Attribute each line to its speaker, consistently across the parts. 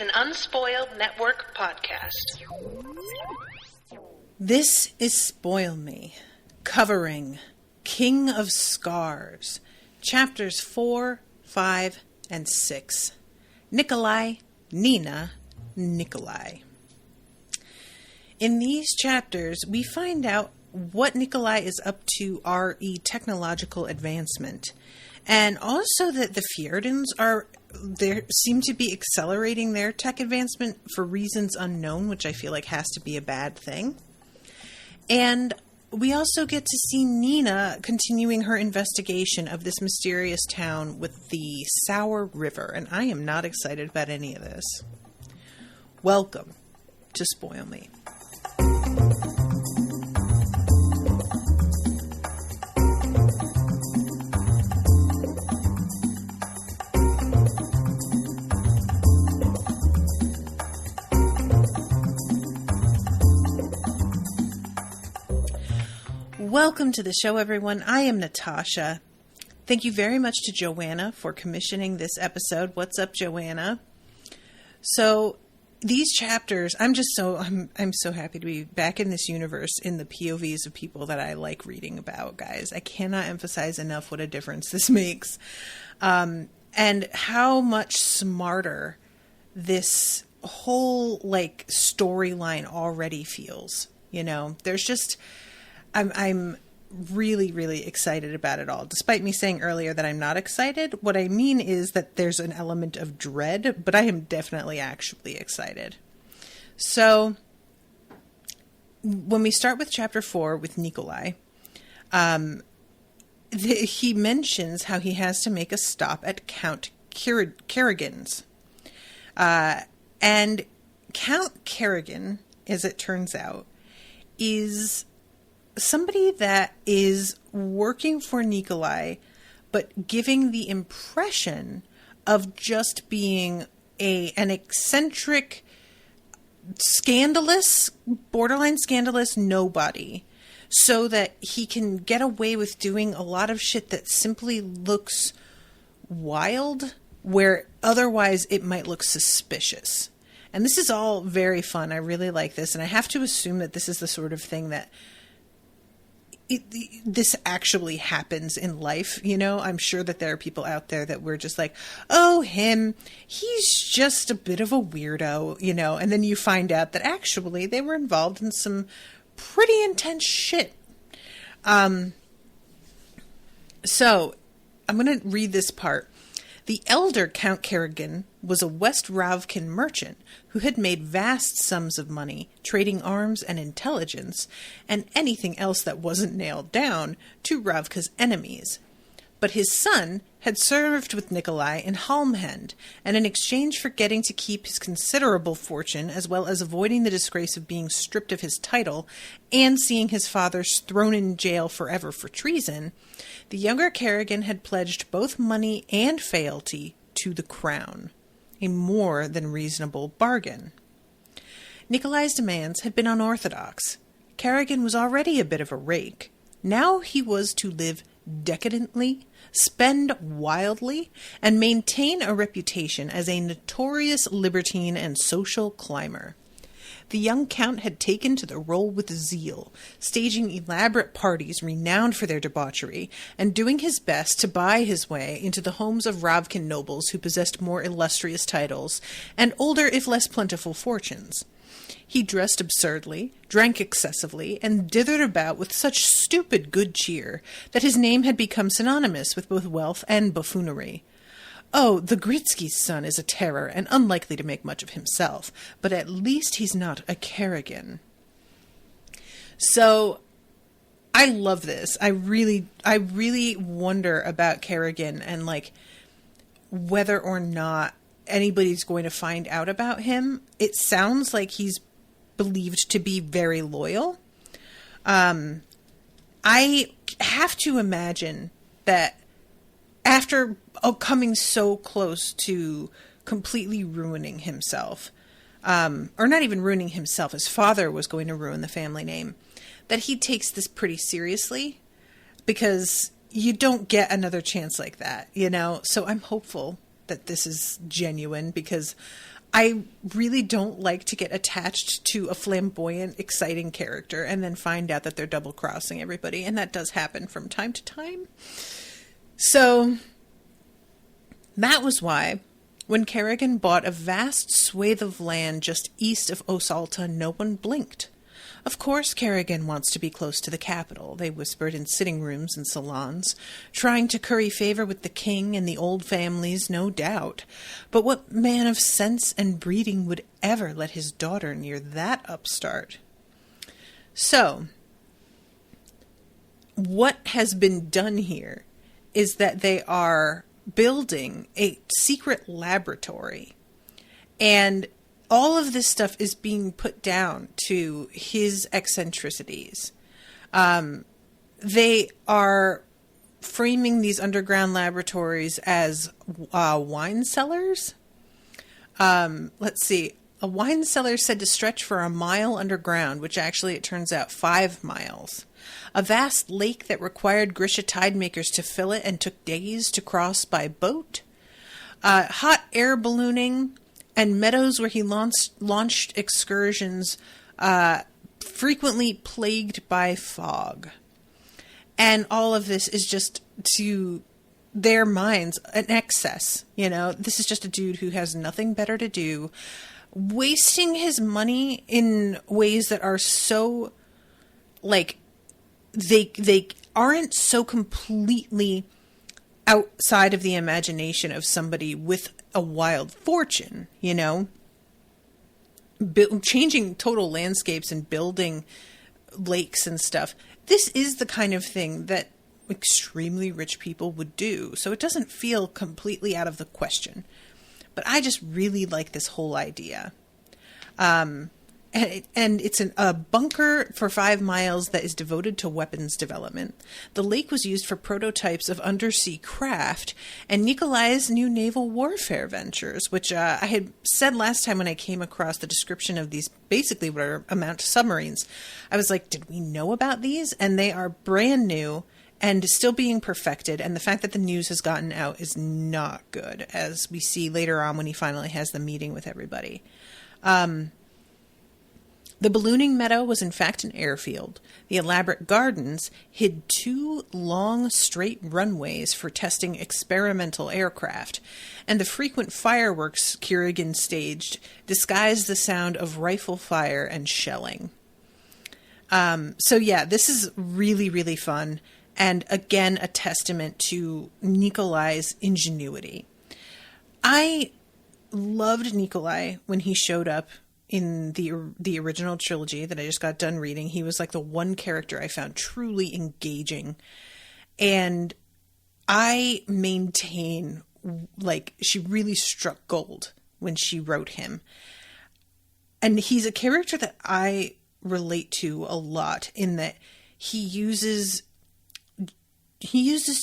Speaker 1: an Unspoiled Network podcast.
Speaker 2: This is Spoil Me, covering King of Scars, chapters 4, 5, and 6. Nikolai, Nina, Nikolai. In these chapters, we find out what Nikolai is up to re technological advancement, and also that the Fjerdans seem to be accelerating their tech advancement for reasons unknown, which I feel like has to be a bad thing. And we also get to see Nina continuing her investigation of this mysterious town with the Sour River, and I am not excited about any of this. Welcome to Spoil Me. Welcome to the show, everyone. I am Natasha. Thank you very much to Joanna for commissioning this episode. What's up, Joanna? So these chapters, I'm so happy to be back in this universe in the POVs of people that I like reading about, guys. I cannot emphasize enough what a difference this makes. And how much smarter this whole storyline already feels. You know, there's just I'm really, really excited about it all. Despite me saying earlier that I'm not excited, what I mean is that there's an element of dread, but I am definitely actually excited. So, when we start with chapter 4 with Nikolai, he mentions how he has to make a stop at Count Kirigin's. And Count Kirigin, as it turns out, is somebody that is working for Nikolai, but giving the impression of just being an eccentric, scandalous, borderline scandalous nobody, so that he can get away with doing a lot of shit that simply looks wild, where otherwise it might look suspicious. And this is all very fun. I really like this, and I have to assume that this is the sort of thing that this actually happens in life. You know, I'm sure that there are people out there that we're just like, oh, he's just a bit of a weirdo, you know, and then you find out that actually they were involved in some pretty intense shit. So I'm going to read this part. The elder Count Kirigin was a West Ravkan merchant who had made vast sums of money trading arms and intelligence and anything else that wasn't nailed down to Ravka's enemies. But his son had served with Nikolai in Halmhend, and in exchange for getting to keep his considerable fortune, as well as avoiding the disgrace of being stripped of his title and seeing his father thrown in jail forever for treason, the younger Kirigin had pledged both money and fealty to the crown, a more than reasonable bargain. Nikolai's demands had been unorthodox. Kirigin was already a bit of a rake. Now he was to live decadently, spend wildly, and maintain a reputation as a notorious libertine and social climber. The young count had taken to the role with zeal, staging elaborate parties renowned for their debauchery, and doing his best to buy his way into the homes of Ravkan nobles who possessed more illustrious titles and older if less plentiful fortunes. He dressed absurdly, drank excessively, and dithered about with such stupid good cheer that his name had become synonymous with both wealth and buffoonery. Oh, the Gritsky's son is a terror and unlikely to make much of himself, but at least he's not a Kirigin. So, I love this. I really wonder about Kirigin and whether or not anybody's going to find out about him. It sounds like he's believed to be very loyal. I have to imagine that after coming so close to completely ruining himself, or not even ruining himself, his father was going to ruin the family name, that he takes this pretty seriously, because you don't get another chance like that, you know? So I'm hopeful that this is genuine, because I really don't like to get attached to a flamboyant, exciting character and then find out that they're double-crossing everybody, and that does happen from time to time. So that was why, when Kirigin bought a vast swathe of land just east of Osalta, no one blinked. Of course Kirigin wants to be close to the capital, they whispered in sitting rooms and salons, trying to curry favor with the king and the old families, no doubt. But what man of sense and breeding would ever let his daughter near that upstart? So, what has been done here is that they are building a secret laboratory, and all of this stuff is being put down to his eccentricities. They are framing these underground laboratories as wine cellars. Let's see. A wine cellar said to stretch for a mile underground, which actually, it turns out, 5 miles. A vast lake that required Grisha tide makers to fill it and took days to cross by boat. Hot air ballooning, and meadows where he launched excursions, frequently plagued by fog. And all of this is just, to their minds, an excess. You know, this is just a dude who has nothing better to do, wasting his money in ways that are so, like, they aren't so completely outside of the imagination of somebody with a wild fortune, you know, changing total landscapes and building lakes and stuff. This is the kind of thing that extremely rich people would do. So it doesn't feel completely out of the question. But I just really like this whole idea. And it's a bunker for 5 miles that is devoted to weapons development. The lake was used for prototypes of undersea craft and Nikolai's new naval warfare ventures, which I had said last time when I came across the description of these, basically what are amount to submarines. I was like, did we know about these? And they are brand new and still being perfected. And the fact that the news has gotten out is not good, as we see later on when he finally has the meeting with everybody. The ballooning meadow was in fact an airfield. The elaborate gardens hid 2 long, straight runways for testing experimental aircraft, and the frequent fireworks Kirigin staged disguised the sound of rifle fire and shelling. So yeah, this is really, really fun, and again, a testament to Nikolai's ingenuity. I loved Nikolai when he showed up in the original trilogy that I just got done reading. He was like the one character I found truly engaging. And I maintain, like, she really struck gold when she wrote him. And he's a character that I relate to a lot in that he uses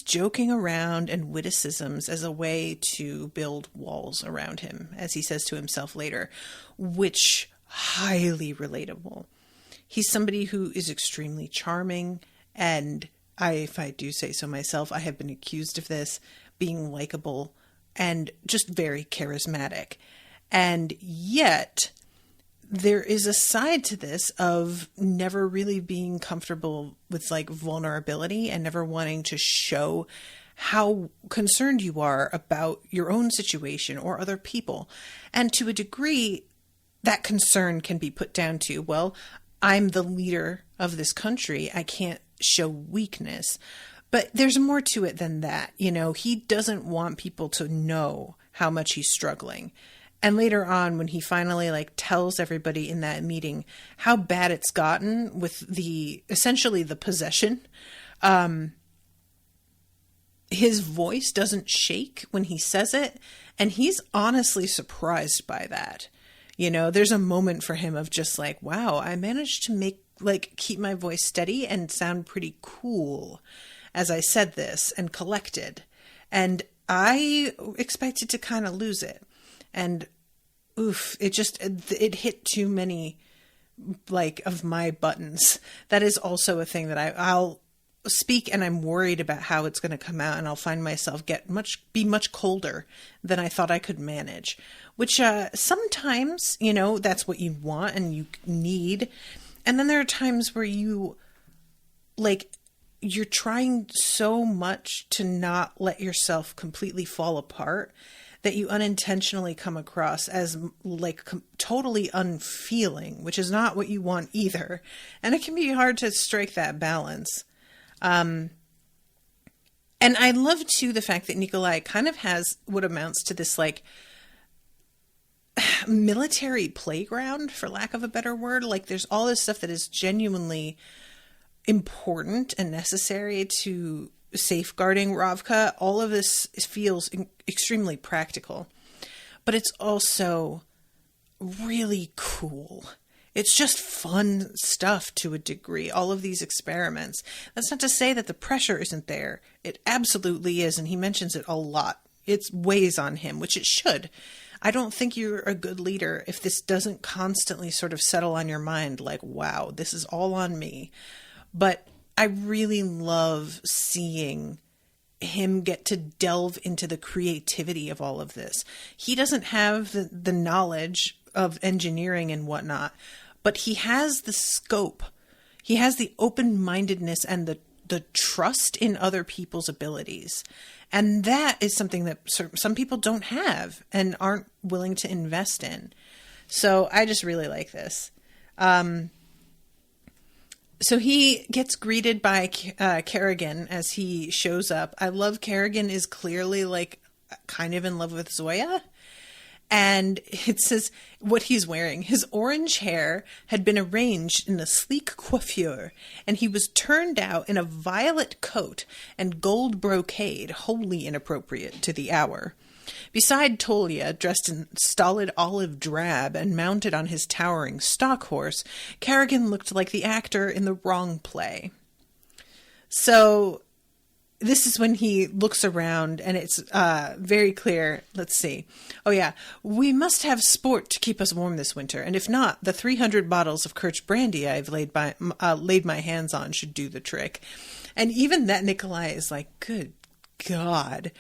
Speaker 2: joking around and witticisms as a way to build walls around him, as he says to himself later, which highly relatable. He's somebody who is extremely charming, and if I do say so myself, I have been accused of this, being likable and just very charismatic. And yet there is a side to this of never really being comfortable with like vulnerability and never wanting to show how concerned you are about your own situation or other people. And to a degree, that concern can be put down to, well, I'm the leader of this country. I can't show weakness. But there's more to it than that. You know, he doesn't want people to know how much he's struggling. And later on, when he finally like tells everybody in that meeting how bad it's gotten with essentially the possession, his voice doesn't shake when he says it. And he's honestly surprised by that. You know, there's a moment for him of just like, wow, I managed to keep my voice steady and sound pretty cool as I said this and collected. And I expected to kind of lose it. And it hit too many like of my buttons. That is also a thing that speak and I'm worried about how it's going to come out, and I'll find myself be much colder than I thought I could manage, which sometimes, that's what you want and you need. And then there are times where you're trying so much to not let yourself completely fall apart that you unintentionally come across as totally unfeeling, which is not what you want either. And it can be hard to strike that balance. And I love too the fact that Nikolai kind of has what amounts to this military playground, for lack of a better word. There's all this stuff that is genuinely important and necessary to safeguarding Ravka. All of this feels extremely practical, but it's also really cool. It's just fun stuff to a degree, all of these experiments. That's not to say that the pressure isn't there. It absolutely is, and he mentions it a lot. It weighs on him, which it should. I don't think you're a good leader if this doesn't constantly sort of settle on your mind wow, this is all on me. But I really love seeing him get to delve into the creativity of all of this. He doesn't have the knowledge of engineering and whatnot, but he has the scope. He has the open-mindedness and the trust in other people's abilities. And that is something that some people don't have and aren't willing to invest in. So I just really like this. So he gets greeted by Kirigin as he shows up. I love Kirigin is clearly kind of in love with Zoya. And it says what he's wearing. His orange hair had been arranged in a sleek coiffure, and he was turned out in a violet coat and gold brocade, wholly inappropriate to the hour. Beside Tolia, dressed in stolid olive drab and mounted on his towering stock horse, Kirigin looked like the actor in the wrong play. So this is when he looks around, and it's very clear. Let's see. Oh, yeah. We must have sport to keep us warm this winter, and if not, the 300 bottles of Kirch brandy I've laid my hands on should do the trick. And even that Nikolai is good God.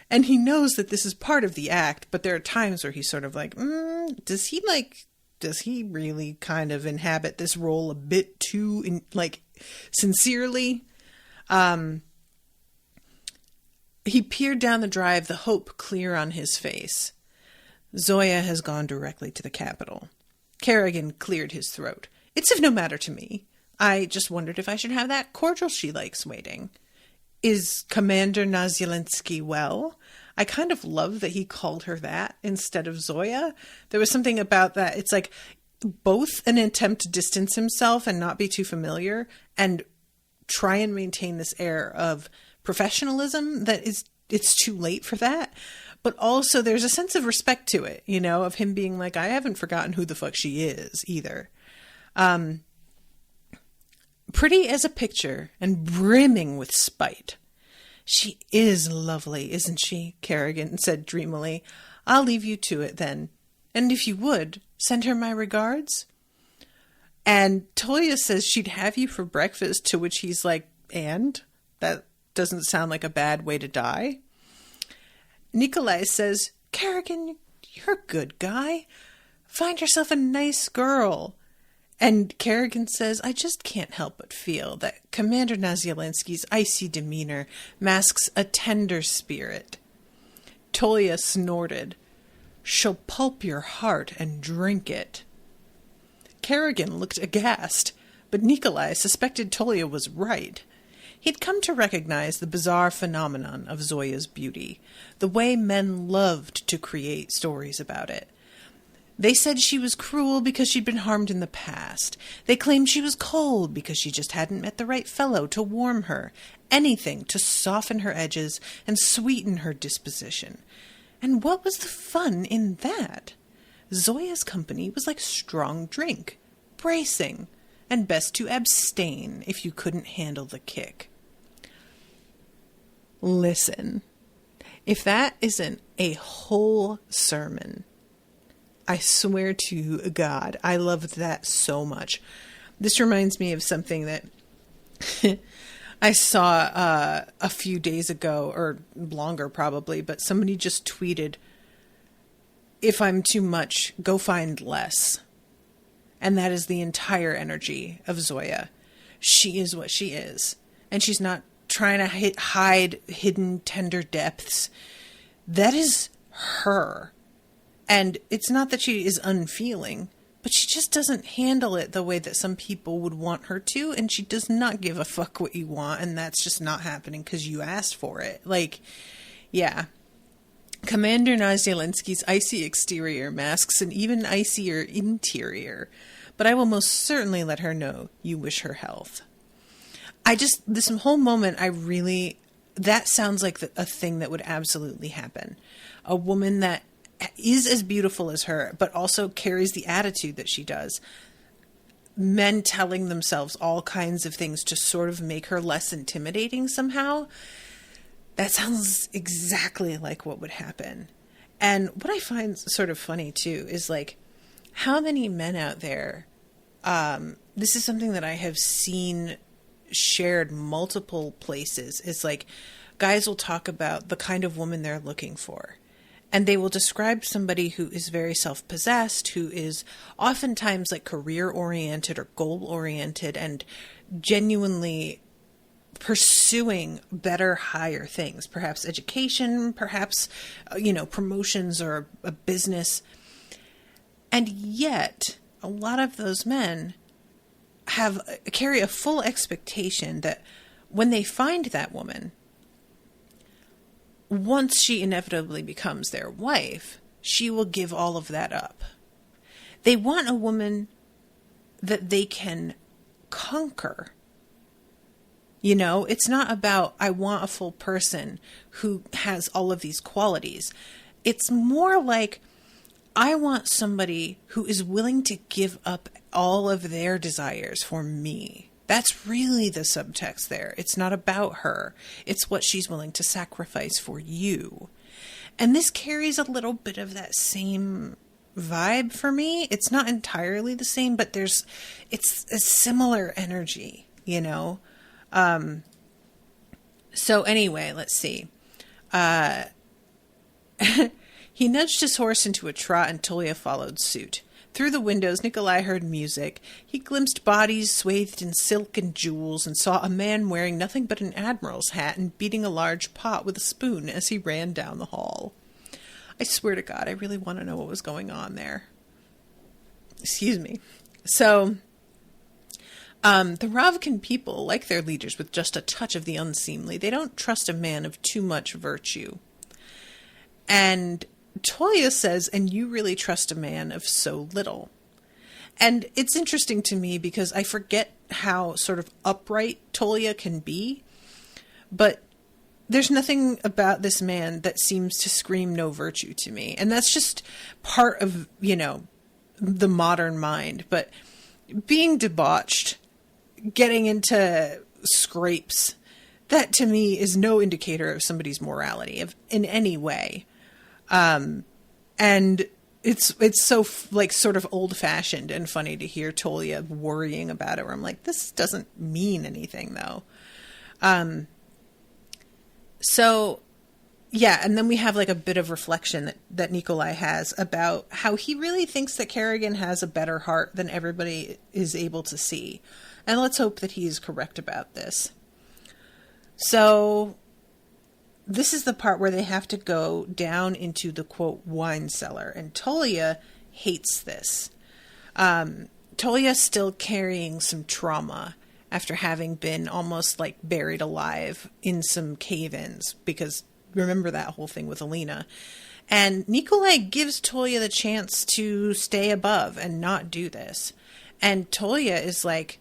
Speaker 2: And he knows that this is part of the act, but there are times where he's sort of does he really kind of inhabit this role a bit too, sincerely? He peered down the drive, the hope clear on his face. Zoya has gone directly to the capital. Kirigin cleared his throat. It's of no matter to me. I just wondered if I should have that cordial she likes waiting. Is Commander Nazyalensky well? I kind of love that he called her that instead of Zoya. There was something about that. It's both an attempt to distance himself and not be too familiar and try and maintain this air of professionalism that it's too late for that. But also there's a sense of respect to it, of him being I haven't forgotten who the fuck she is either. Pretty as a picture and brimming with spite. She is lovely, isn't she? Kirigin said dreamily. I'll leave you to it then. And if you would, send her my regards. And Tolia says she'd have you for breakfast, to which he's and? That doesn't sound like a bad way to die. Nikolai says, Kirigin, you're a good guy. Find yourself a nice girl. And Kirigin says, I just can't help but feel that Commander Nazyalensky's icy demeanor masks a tender spirit. Tolia snorted. She'll pulp your heart and drink it. Kirigin looked aghast, but Nikolai suspected Tolia was right. He'd come to recognize the bizarre phenomenon of Zoya's beauty, the way men loved to create stories about it. They said she was cruel because she'd been harmed in the past. They claimed she was cold because she just hadn't met the right fellow to warm her, anything to soften her edges and sweeten her disposition. And what was the fun in that? Zoya's company was like strong drink, bracing, and best to abstain if you couldn't handle the kick. Listen, if that isn't a whole sermon, I swear to God, I loved that so much. This reminds me of something that I saw a few days ago, or longer probably, but somebody just tweeted, "If I'm too much, go find less." And that is the entire energy of Zoya. She is what she is. And she's not trying to hide hidden tender depths. That is her. And it's not that she is unfeeling, but she just doesn't handle it the way that some people would want her to. And she does not give a fuck what you want. And that's just not happening because you asked for it. Like, yeah. Commander Nazdielinski's icy exterior masks an even icier interior. But I will most certainly let her know you wish her health. This whole moment, that sounds like a thing that would absolutely happen. A woman that is as beautiful as her, but also carries the attitude that she does. Men telling themselves all kinds of things to sort of make her less intimidating somehow. That sounds exactly like what would happen. And what I find sort of funny too is like, how many men out there, this is something that I have seen shared multiple places, is like guys will talk about the kind of woman they're looking for. And they will describe somebody who is very self-possessed, who is oftentimes like career-oriented or goal-oriented and genuinely pursuing better, higher things. Perhaps education, perhaps, promotions or a business. And yet, a lot of those men carry a full expectation that when they find that woman, once she inevitably becomes their wife, she will give all of that up. They want a woman that they can conquer. It's not about, I want a full person who has all of these qualities. It's more like, I want somebody who is willing to give up all of their desires for me. That's really the subtext there. It's not about her. It's what she's willing to sacrifice for you. And this carries a little bit of that same vibe for me. It's not entirely the same, but it's a similar energy, So anyway, let's see. He nudged his horse into a trot and Tolia followed suit. Through the windows, Nikolai heard music. He glimpsed bodies swathed in silk and jewels and saw a man wearing nothing but an admiral's hat and beating a large pot with a spoon as he ran down the hall. I swear to God, I really want to know what was going on there. Excuse me. So, the Ravkan people like their leaders with just a touch of the unseemly. They don't trust a man of too much virtue. And Tolia says, and you really trust a man of so little. And it's interesting to me because I forget how sort of upright Tolia can be, but there's nothing about this man that seems to scream no virtue to me. And that's just part of, the modern mind. But being debauched, getting into scrapes, that to me is no indicator of somebody's morality in any way. And it's so sort of old fashioned and funny to hear Tolia worrying about it, where I'm like, this doesn't mean anything though. So yeah. And then we have like a bit of reflection that Nikolai has about how he really thinks that Kirigin has a better heart than everybody is able to see. And let's hope that he's correct about this. So this is the part where they have to go down into the, quote, wine cellar. And Tolia hates this. Tolia's still carrying some trauma after having been almost like buried alive in some cave-ins. Because remember that whole thing with Alina. And Nikolai gives Tolia the chance to stay above and not do this. And Tolia is like,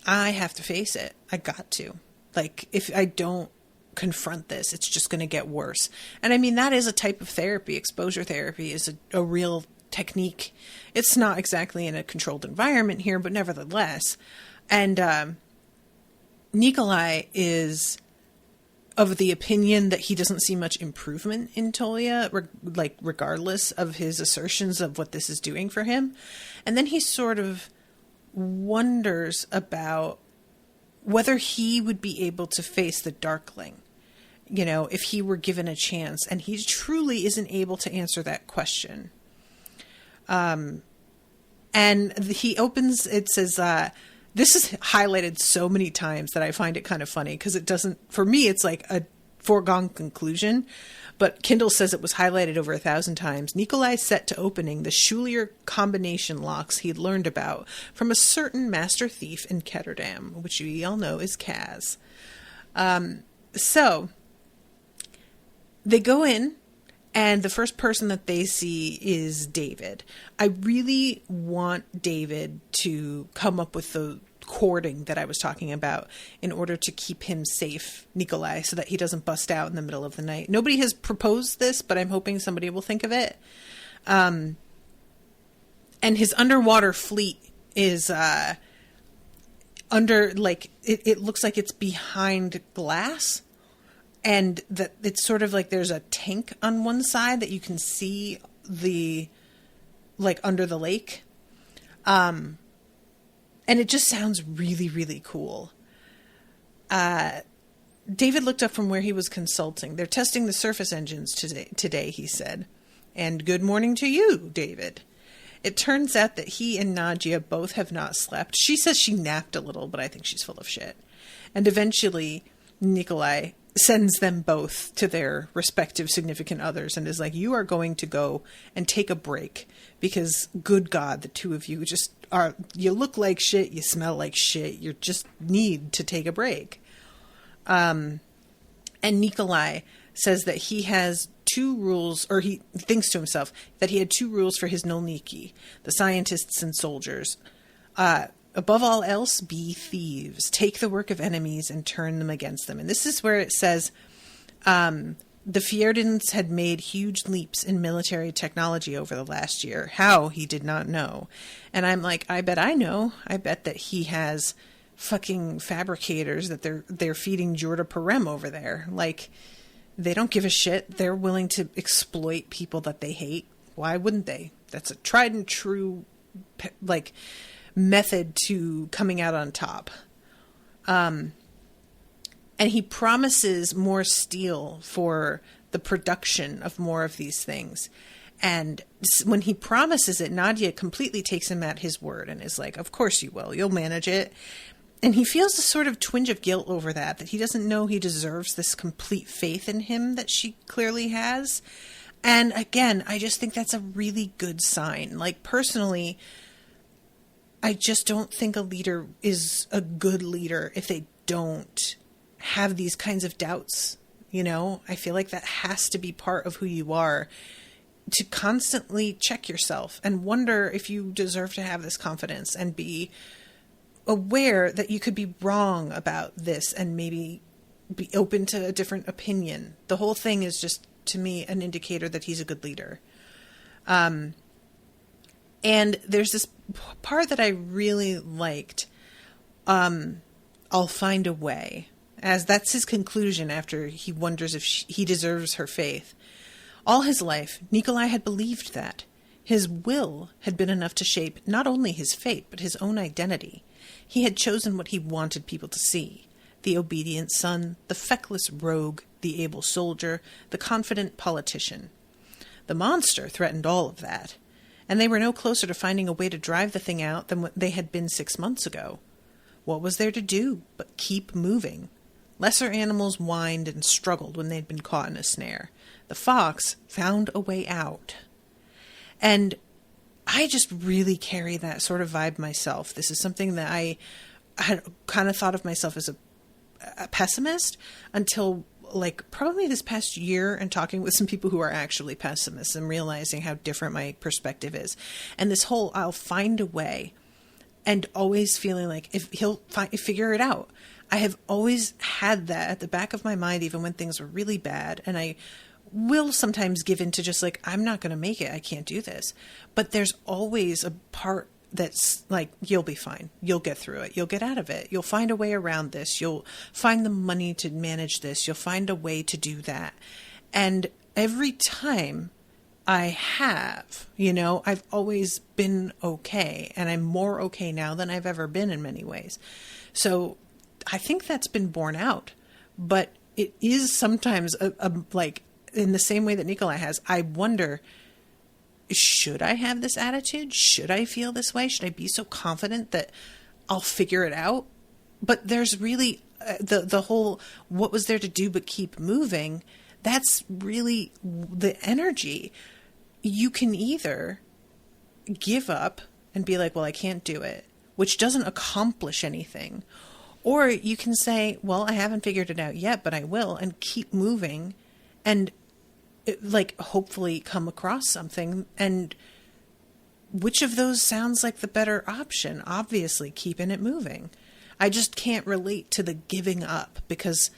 Speaker 2: I have to face it. I got to. Like, if I don't confront this, it's just going to get worse. And I mean, that is a type of therapy. Exposure therapy is a real technique. It's not exactly in a controlled environment here, but nevertheless. And Nikolai is of the opinion that he doesn't see much improvement in Tolia, regardless of his assertions of what this is doing for him. And then he sort of wonders about whether he would be able to face the Darkling, you know, if he were given a chance, and he truly isn't able to answer that question. And he opens, it says, this is highlighted so many times that I find it kind of funny, because it doesn't, for me, it's like a foregone conclusion, but Kindle says it was highlighted over 1,000 times. Nikolai set to opening the Schulier combination locks he'd learned about from a certain master thief in Ketterdam, which we all know is Kaz. So they go in, and the first person that they see is David. I really want David to come up with the cording that I was talking about in order to keep him safe, Nikolai, so that he doesn't bust out in the middle of the night. Nobody has proposed this, but I'm hoping somebody will think of it. And his underwater fleet is under, like, it looks like it's behind glass. And that it's sort of like there's a tank on one side that you can see the, like, under the lake. And it just sounds really, really cool. David looked up from where he was consulting. They're testing the surface engines today, he said. And good morning to you, David. It turns out that he and Nadia both have not slept. She says she napped a little, but I think she's full of shit. And eventually, Nikolai sends them both to their respective significant others and is like, you are going to go and take a break, because good God, the two of you just are, you look like shit, you smell like shit, you just need to take a break. And Nikolai says that he has 2 rules, or he thinks to himself that he had 2 rules for his Nolniki, the scientists and soldiers. Above all else, be thieves. Take the work of enemies and turn them against them. And this is where it says the Fjerdans had made huge leaps in military technology over the last year. How, he did not know. And I'm like, I bet I know. I bet that he has fucking fabricators that they're feeding Jorda Parem over there. Like, they don't give a shit. They're willing to exploit people that they hate. Why wouldn't they? That's a tried and true, like, method to coming out on top. And he promises more steel for the production of more of these things. And when he promises it, Nadia completely takes him at his word and is like, of course you will. You'll manage it. And he feels a sort of twinge of guilt over that he doesn't know he deserves this complete faith in him that she clearly has. And again, I just think that's a really good sign. Like, personally, I just don't think a leader is a good leader if they don't have these kinds of doubts. You know, I feel like that has to be part of who you are, to constantly check yourself and wonder if you deserve to have this confidence, and be aware that you could be wrong about this and maybe be open to a different opinion. The whole thing is just, to me, an indicator that he's a good leader. And there's this part that I really liked. I'll find a way, as that's his conclusion after he wonders if he deserves her faith. All his life, Nikolai had believed that. His will had been enough to shape not only his fate, but his own identity. He had chosen what he wanted people to see: the obedient son, the feckless rogue, the able soldier, the confident politician. The monster threatened all of that, and they were no closer to finding a way to drive the thing out than what they had been 6 months ago. What was there to do but keep moving? Lesser animals whined and struggled when they'd been caught in a snare. The fox found a way out. And I just really carry that sort of vibe myself. This is something that I had kind of thought of myself as a pessimist until, like, probably this past year, and talking with some people who are actually pessimists and realizing how different my perspective is. And this whole, I'll find a way, and always feeling like if he'll figure it out. I have always had that at the back of my mind, even when things were really bad. And I will sometimes give in to just like, I'm not going to make it. I can't do this. But there's always a part that's like, you'll be fine. You'll get through it. You'll get out of it. You'll find a way around this. You'll find the money to manage this. You'll find a way to do that. And every time I have, I've always been okay. And I'm more okay now than I've ever been in many ways. So I think that's been borne out, but it is sometimes like in the same way that Nikolai has. I wonder, should I have this attitude? Should I feel this way? Should I be so confident that I'll figure it out? But there's really the whole, what was there to do but keep moving? That's really the energy. You can either give up and be like, well, I can't do it, which doesn't accomplish anything. Or you can say, well, I haven't figured it out yet, but I will, and keep moving and like hopefully come across something. And which of those sounds like the better option? Obviously, keeping it moving. I just can't relate to the giving up, because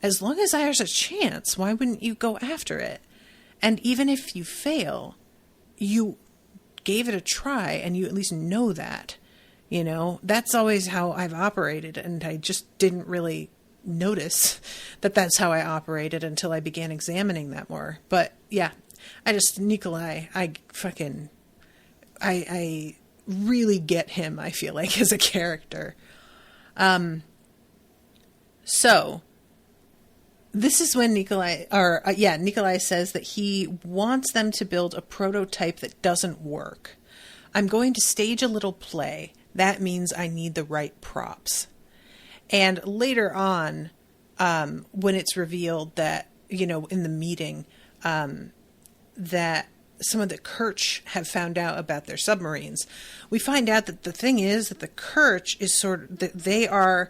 Speaker 2: as long as there's a chance, why wouldn't you go after it? And even if you fail, you gave it a try and you at least know that. You know, that's always how I've operated, and I just didn't really notice that that's how I operated until I began examining that more. But yeah, Nikolai, I really get him, I feel like, as a character. So this is when Nikolai says that he wants them to build a prototype that doesn't work. I'm going to stage a little play. That means I need the right props. And later on, when it's revealed that, you know, in the meeting, that some of the Kirch have found out about their submarines, we find out that the thing is that the Kirch is that they are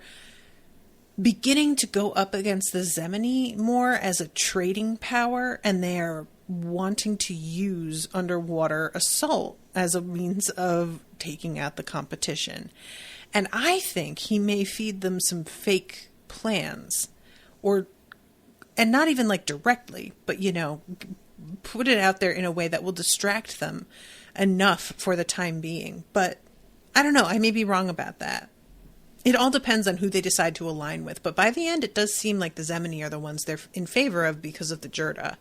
Speaker 2: beginning to go up against the Zemini more as a trading power, and they are wanting to use underwater assault as a means of taking out the competition. And I think he may feed them some fake plans, and not even like directly, but, you know, put it out there in a way that will distract them enough for the time being. But I don't know, I may be wrong about that. It all depends on who they decide to align with. But by the end, it does seem like the Zemini are the ones they're in favor of because of the Jurda.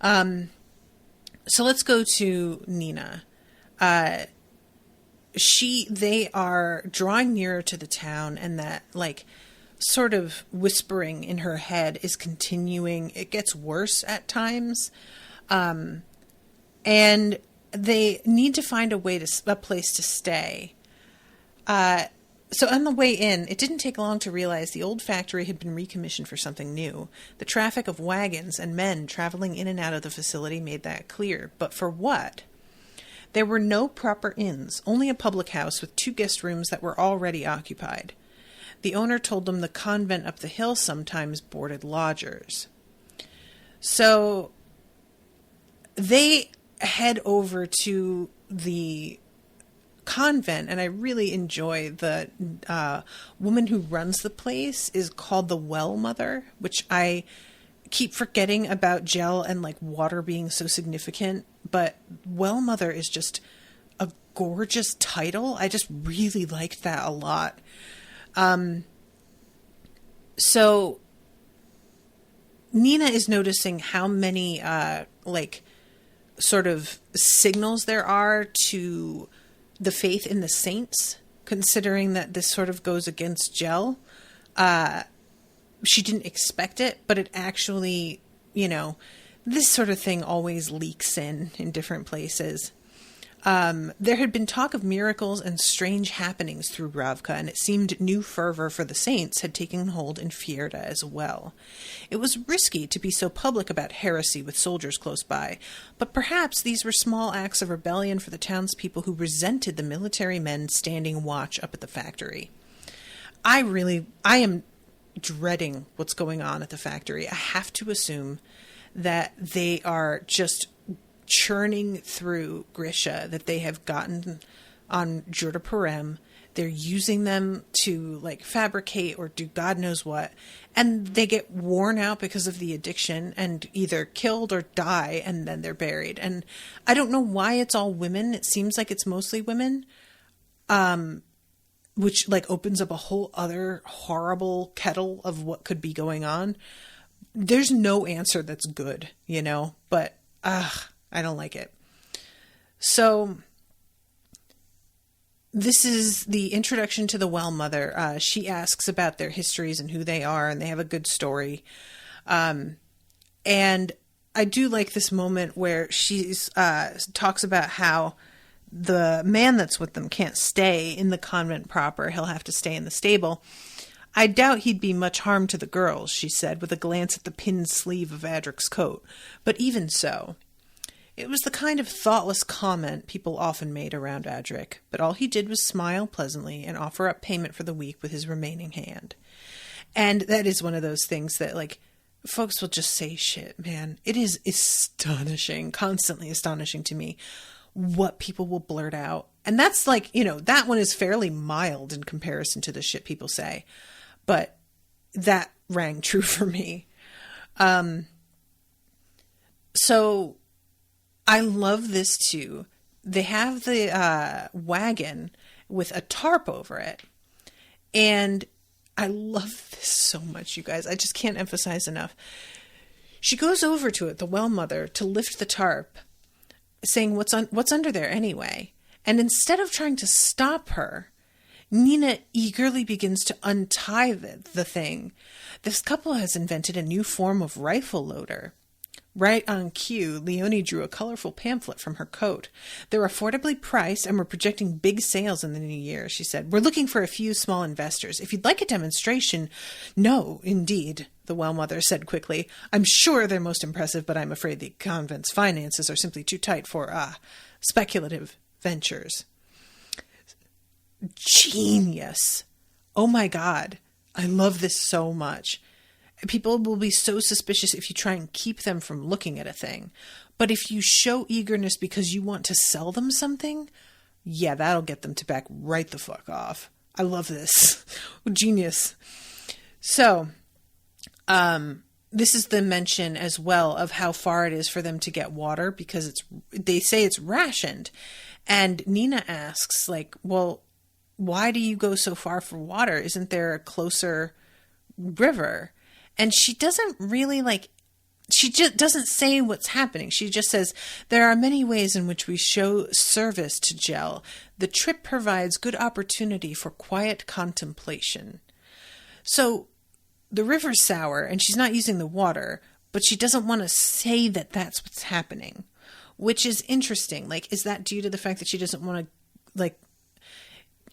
Speaker 2: So let's go to Nina. They are drawing nearer to the town, and that like sort of whispering in her head is continuing. It gets worse at times. And they need to find a place to stay. So on the way in, it didn't take long to realize the old factory had been recommissioned for something new. The traffic of wagons and men traveling in and out of the facility made that clear. But for what? There were no proper inns, only a public house with 2 guest rooms that were already occupied. The owner told them the convent up the hill sometimes boarded lodgers. So they head over to the convent, and I really enjoy the woman who runs the place is called the Well Mother, which I keep forgetting about gel and like water being so significant, but Well Mother is just a gorgeous title. I just really liked that a lot. So Nina is noticing how many sort of signals there are to the faith in the saints, considering that this sort of goes against gel. She didn't expect it, but it actually, you know, this sort of thing always leaks in different places. There had been talk of miracles and strange happenings through Ravka, and it seemed new fervor for the saints had taken hold in Fjerda as well. It was risky to be so public about heresy with soldiers close by, but perhaps these were small acts of rebellion for the townspeople who resented the military men standing watch up at the factory. I am dreading what's going on at the factory. I have to assume that they are just churning through Grisha that they have gotten on Jurda Parem. They're using them to like fabricate or do God knows what, and they get worn out because of the addiction and either killed or die, and then they're buried. And I don't know why it's all women. It seems like it's mostly women, which like opens up a whole other horrible kettle of what could be going on. There's no answer that's good, you know, but I don't like it. So this is the introduction to the well mother. She asks about their histories and who they are, and they have a good story. And I do like this moment where she's talks about how the man that's with them can't stay in the convent proper. He'll have to stay in the stable. I doubt he'd be much harm to the girls, she said, with a glance at the pinned sleeve of Adric's coat. But even so, it was the kind of thoughtless comment people often made around Adric, but all he did was smile pleasantly and offer up payment for the week with his remaining hand. And that is one of those things that, like, folks will just say shit, man. It is astonishing, constantly astonishing to me what people will blurt out. And that's like, you know, that one is fairly mild in comparison to the shit people say. But that rang true for me. So I love this too. They have the wagon with a tarp over it. And I love this so much, you guys. I just can't emphasize enough. She goes over to it, the well mother, to lift the tarp, saying, what's under there anyway? And instead of trying to stop her, Nina eagerly begins to untie the thing. This couple has invented a new form of rifle loader. Right on cue, Leonie drew a colorful pamphlet from her coat. They're affordably priced and we're projecting big sales in the new year, she said. We're looking for a few small investors. If you'd like a demonstration... No, indeed, the well mother said quickly. I'm sure they're most impressive, but I'm afraid the convent's finances are simply too tight for, speculative ventures. Genius. Oh my God. I love this so much. People will be so suspicious if you try and keep them from looking at a thing. But if you show eagerness because you want to sell them something, yeah, that'll get them to back right the fuck off. I love this. Genius. So, this is the mention as well of how far it is for them to get water because they say it's rationed. And Nina asks, like, well, why do you go so far for water? Isn't there a closer river? And she doesn't really she just doesn't say what's happening. She just says, there are many ways in which we show service to Gel. The trip provides good opportunity for quiet contemplation. So the river's sour and she's not using the water, but she doesn't want to say that that's what's happening, which is interesting. Like, is that due to the fact that she doesn't want to,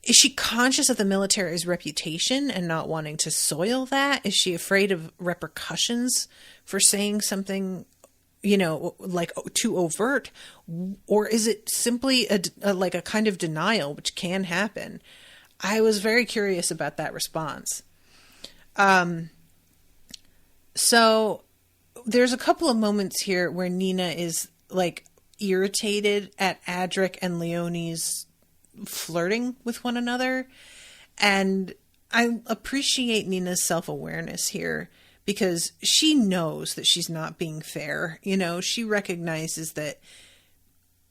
Speaker 2: is she conscious of the military's reputation and not wanting to soil that? Is she afraid of repercussions for saying something, too overt? Or is it simply a kind of denial, which can happen? I was very curious about that response. So there's a couple of moments here where Nina is irritated at Adric and Leonie's flirting with one another. And I appreciate Nina's self-awareness here because she knows that she's not being fair. She recognizes that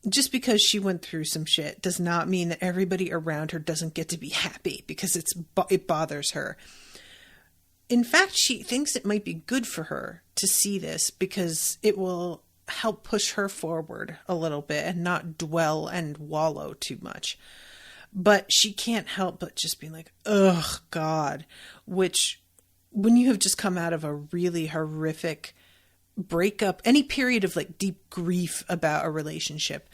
Speaker 2: just because she went through some shit does not mean that everybody around her doesn't get to be happy because it bothers her. In fact, she thinks it might be good for her to see this because it will help push her forward a little bit and not dwell and wallow too much. But she can't help but just be like, ugh, God, which when you have just come out of a really horrific breakup, any period of deep grief about a relationship,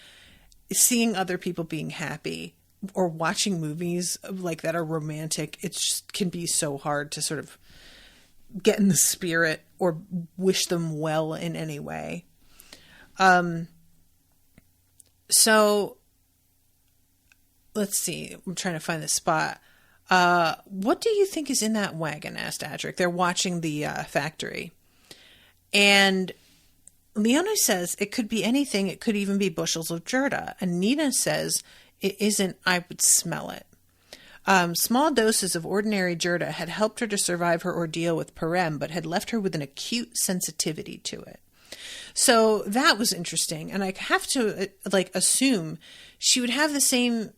Speaker 2: seeing other people being happy or watching movies that are romantic, it just can be so hard to sort of get in the spirit or wish them well in any way. So let's see. I'm trying to find the spot. What do you think is in that wagon? Asked Adric. They're watching the factory. And Leonie says it could be anything. It could even be bushels of Jurda. And Nina says it isn't. I would smell it. Small doses of ordinary Jurda had helped her to survive her ordeal with Parem, but had left her with an acute sensitivity to it. So that was interesting. And I have to assume she would have the same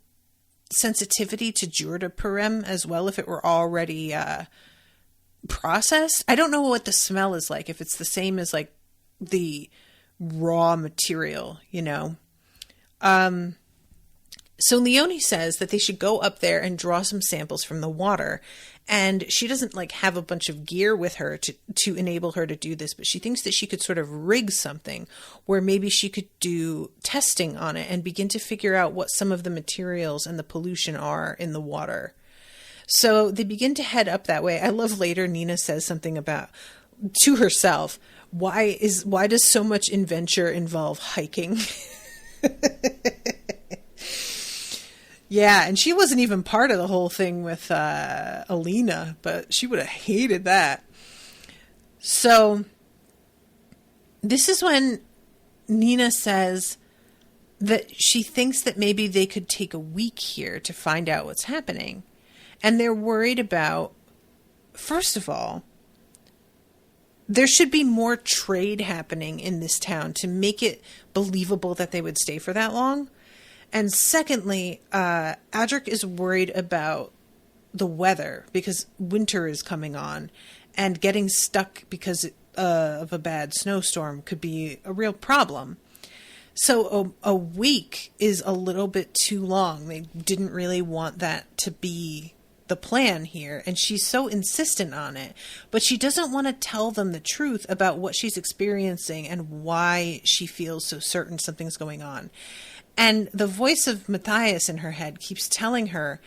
Speaker 2: sensitivity to Jurda Parem as well if it were already processed. I don't know what the smell is like, if it's the same as the raw material, So Leonie says that they should go up there and draw some samples from the water. And she doesn't like have a bunch of gear with her to enable her to do this, but she thinks that she could sort of rig something where maybe she could do testing on it and begin to figure out what some of the materials and the pollution are in the water. So they begin to head up that way. I love later Nina says something about to herself, why does so much adventure involve hiking? Yeah, and she wasn't even part of the whole thing with Alina, but she would have hated that. So this is when Nina says that she thinks that maybe they could take a week here to find out what's happening. And they're worried about, first of all, there should be more trade happening in this town to make it believable that they would stay for that long. And secondly, Adric is worried about the weather because winter is coming on, and getting stuck because of a bad snowstorm could be a real problem. So a week is a little bit too long. They didn't really want that to be the plan here, and she's so insistent on it. But she doesn't want to tell them the truth about what she's experiencing and why she feels so certain something's going on. And the voice of Matthias in her head keeps telling her,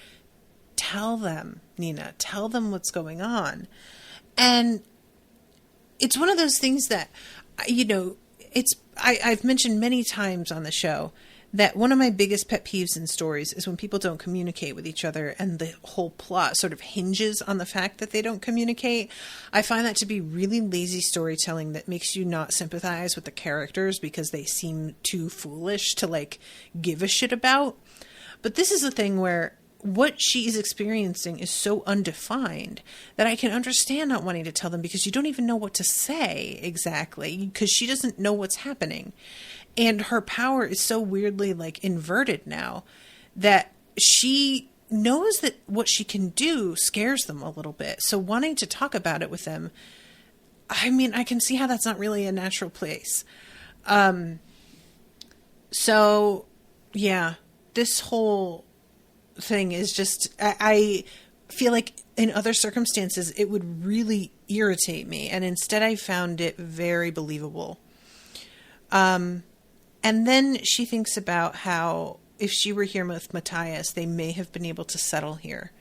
Speaker 2: tell them, Nina, tell them what's going on. And it's one of those things that, I've mentioned many times on the show that one of my biggest pet peeves in stories is when people don't communicate with each other and the whole plot sort of hinges on the fact that they don't communicate. I find that to be really lazy storytelling that makes you not sympathize with the characters because they seem too foolish to like give a shit about. But this is a thing where what she is experiencing is so undefined that I can understand not wanting to tell them because you don't even know what to say exactly because she doesn't know what's happening. And her power is so weirdly like inverted now that she knows that what she can do scares them a little bit. So wanting to talk about it with them, I mean, I can see how that's not really a natural place. So yeah, this whole thing is just, I feel like in other circumstances it would really irritate me. And instead I found it very believable. And then she thinks about how if she were here with Matthias, they may have been able to settle here.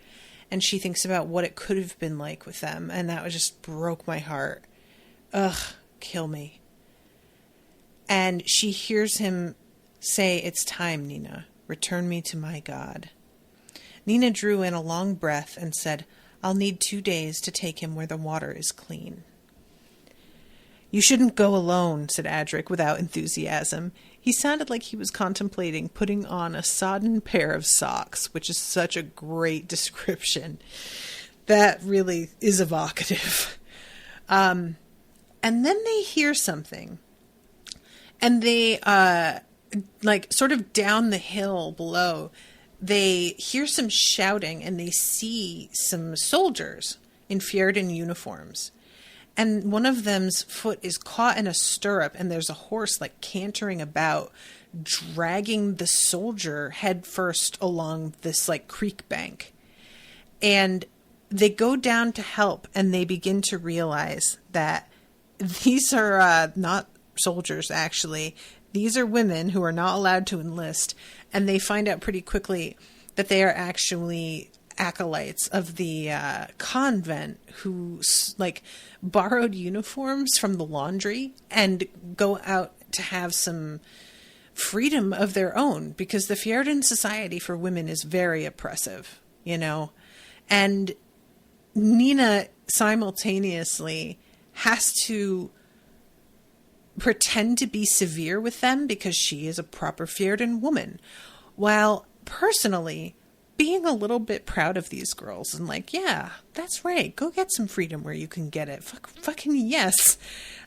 Speaker 2: And she thinks about what it could have been like with them. And that just broke my heart. Ugh, kill me. And she hears him say, "It's time, Nina. Return me to my God." Nina drew in a long breath and said, "I'll need 2 days to take him where the water is clean." "You shouldn't go alone," said Adric without enthusiasm. He sounded like he was contemplating putting on a sodden pair of socks, which is such a great description. That really is evocative. And then they hear something. And they, sort of down the hill below, they hear some shouting and they see some soldiers in Fjordan uniforms. And one of them's foot is caught in a stirrup, and there's a horse like cantering about, dragging the soldier head first along this like creek bank. And they go down to help, and they begin to realize that these are not soldiers, actually. These are women who are not allowed to enlist. And they find out pretty quickly that they are actually acolytes of the convent who like borrowed uniforms from the laundry and go out to have some freedom of their own, because the Fjordan society for women is very oppressive, and Nina simultaneously has to pretend to be severe with them because she is a proper Fjordan woman, while personally being a little bit proud of these girls and like, yeah, that's right. Go get some freedom where you can get it. Fucking yes.